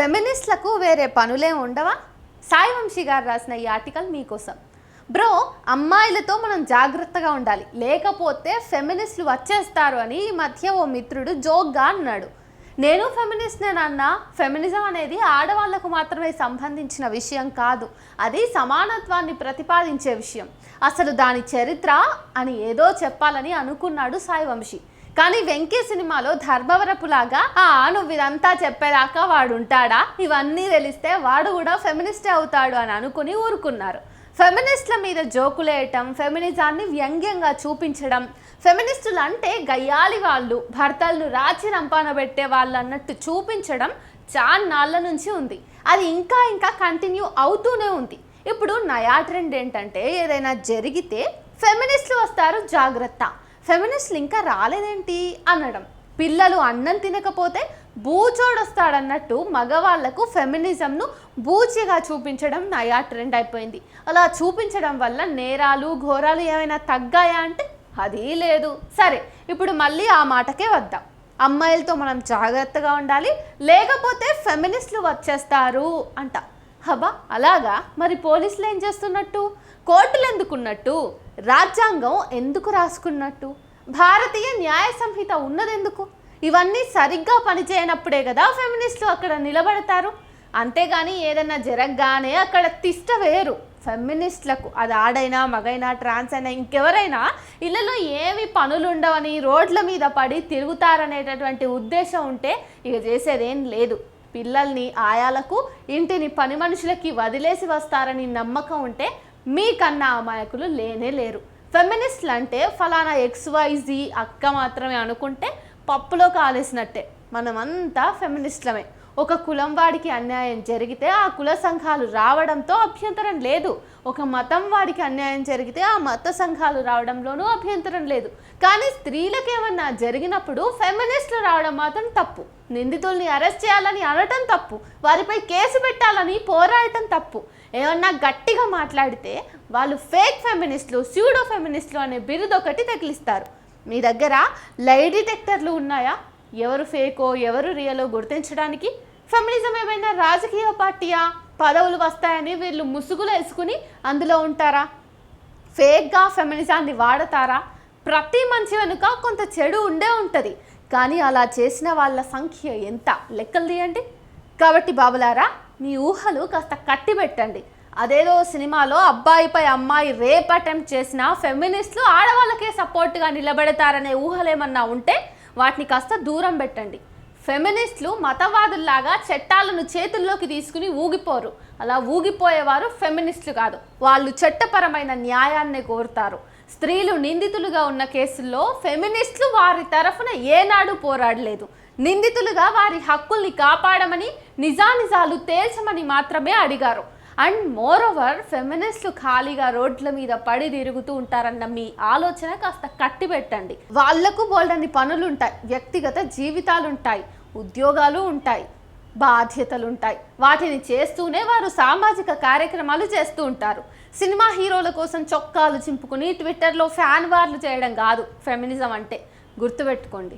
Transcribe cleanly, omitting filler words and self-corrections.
ఫెమినిస్ట్లకు వేరే పనులే ఉండవా? సాయి వంశీ గారు రాసిన ఈ ఆర్టికల్ మీకోసం. బ్రో, అమ్మాయిలతో మనం జాగ్రత్తగా ఉండాలి, లేకపోతే ఫెమినిస్టులు వచ్చేస్తారు అని ఈ మధ్య ఓ మిత్రుడు జోక్గా అన్నాడు. నేను ఫెమినిస్ట్నేనన్నా, ఫెమినిజం అనేది ఆడవాళ్లకు మాత్రమే సంబంధించిన విషయం కాదు, అది సమానత్వాన్ని ప్రతిపాదించే విషయం. అసలు దాని చరిత్ర అని ఏదో చెప్పాలని అనుకున్నాడు సాయి వంశీ. కానీ వెంకీ సినిమాలో ధర్మవరపులాగా నువ్వు ఇదంతా చెప్పేదాకా వాడు ఉంటాడా, ఇవన్నీ తెలిస్తే వాడు కూడా ఫెమినిస్టే అవుతాడు అని అనుకుని ఊరుకున్నారు. ఫెమినిస్టుల మీద జోకులేయటం, ఫెమినిజాన్ని వ్యంగ్యంగా చూపించడం, ఫెమినిస్టులు అంటే గయ్యాలి వాళ్ళు, భర్తలను రాచి రంపాన పెట్టే వాళ్ళు అన్నట్టు చూపించడం చాన్నాళ్ళ నుంచి ఉంది. అది ఇంకా ఇంకా కంటిన్యూ అవుతూనే ఉంది. ఇప్పుడు నయా ట్రెండ్ ఏంటంటే, ఏదైనా జరిగితే ఫెమినిస్టులు వస్తారు జాగ్రత్త, ఫెమినిస్టులు ఇంకా రాలేదేంటి అనడం. పిల్లలు అన్నం తినకపోతే బూచోడొస్తాడన్నట్టు మగవాళ్లకు ఫెమినిజంను బూచిగా చూపించడం నయా ట్రెండ్ అయిపోయింది. అలా చూపించడం వల్ల నేరాలు ఘోరాలు ఏమైనా తగ్గాయా అంటే అది లేదు. సరే, ఇప్పుడు మళ్ళీ ఆ మాటకే వద్దాం. అమ్మాయిలతో మనం జాగ్రత్తగా ఉండాలి, లేకపోతే ఫెమినిస్టులు వచ్చేస్తారు అంట. హబా, అలాగా? మరి పోలీసులు ఏం చేస్తున్నట్టు? కోర్టులు ఎందుకున్నట్టు? రాజ్యాంగం ఎందుకు రాసుకున్నట్టు? భారతీయ న్యాయ సంహిత ఉన్నదెందుకు? ఇవన్నీ సరిగ్గా పనిచేయనప్పుడే కదా ఫెమినిస్టులు అక్కడ నిలబడతారు. అంతేగాని ఏదైనా జరగగానే అక్కడ తిష్ట వేరు. ఫెమినిస్టులకు అది ఆడైనా మగైనా ట్రాన్స్ అయినా ఇంకెవరైనా ఇళ్ళలో ఏమి పనులుండవని రోడ్ల మీద పడి తిరుగుతారనేటటువంటి ఉద్దేశం ఉంటే ఇక చేసేదేం లేదు. పిల్లల్ని ఆయాలకు, ఇంటిని పని మనుషులకి వదిలేసి వస్తారని నమ్మకం ఉంటే మీకన్నా అమాయకులు లేనే లేరు. ఫెమినిస్టులు అంటే ఫలానా XYZ అక్క మాత్రమే అనుకుంటే పప్పులో కాలేసినట్టే. మనమంతా ఫెమినిస్టులమే. ఒక కులం వాడికి అన్యాయం జరిగితే ఆ కుల సంఘాలు రావడంతో అభ్యంతరం లేదు. ఒక మతం వాడికి అన్యాయం జరిగితే ఆ మత సంఘాలు రావడంలోనూ అభ్యంతరం లేదు. కానీ స్త్రీలకు ఏమన్నా జరిగినప్పుడు ఫెమినిస్టులు రావడం మాత్రం తప్పు. నిందితుల్ని అరెస్ట్ చేయాలని అనటం తప్పు, వారిపై కేసు పెట్టాలని పోరాడటం తప్పు. ఏమన్నా గట్టిగా మాట్లాడితే వాళ్ళు ఫేక్ ఫెమినిస్టులు, స్యూడో ఫెమినిస్టులు అనే బిరుదు ఒకటి తగిలిస్తారు. మీ దగ్గర లై డిటెక్టర్లు ఉన్నాయా? ఎవరు ఫేకో ఎవరు రియలో గుర్తించడానికి? ఫెమినిజం ఏమైనా రాజకీయ పార్టీయా? పదవులు వస్తాయని వీళ్ళు ముసుగులు వేసుకుని అందులో ఉంటారా? ఫేక్గా ఫెమినిజాన్ని వాడతారా? ప్రతి మంచి వెనుక కొంత చెడు ఉండే ఉంటుంది, కానీ అలా చేసిన వాళ్ళ సంఖ్య ఎంత లెక్కలు తీయండి. కాబట్టి బాబులారా, మీ ఊహలు కాస్త కట్టి పెట్టండి. అదేదో సినిమాలో అబ్బాయిపై అమ్మాయి రేప్ అటెంప్ట్ చేసిన ఫెమినిస్టులు ఆడవాళ్ళకే సపోర్ట్గా నిలబెడతారనే ఊహలేమన్నా ఉంటే వాటిని కాస్త దూరం పెట్టండి. ఫెమినిస్టులు మతవాదుల్లాగా చట్టాలను చేతుల్లోకి తీసుకుని ఊగిపోరు. అలా ఊగిపోయేవారు ఫెమినిస్టులు కాదు, వాళ్ళు చట్టపరమైన న్యాయాన్ని కోరుతారు. స్త్రీలు నిందితులుగా ఉన్న కేసుల్లో ఫెమినిస్టులు వారి తరఫున ఏనాడు పోరాడలేదు. నిందితులుగా వారి హక్కుల్ని కాపాడమని, నిజానిజాలు తేల్చమని మాత్రమే అడిగారు. అండ్ మోర్ ఓవర్, ఫెమినిస్టులు ఖాళీగా రోడ్ల మీద పడి తిరుగుతూ ఉంటారన్న మీ ఆలోచన కాస్త కట్టి పెట్టండి. వాళ్లకు బోల్డని పనులుంటాయి, వ్యక్తిగత జీవితాలుంటాయి, ఉద్యోగాలు ఉంటాయి, బాధ్యతలుంటాయి. వాటిని చేస్తూనే వారు సామాజిక కార్యక్రమాలు చేస్తూ ఉంటారు. సినిమా హీరోల కోసం చొక్కాలు చింపుకుని ట్విట్టర్లో ఫ్యాన్ వార్లు చేయడం కాదు ఫెమినిజం అంటే. గుర్తుపెట్టుకోండి.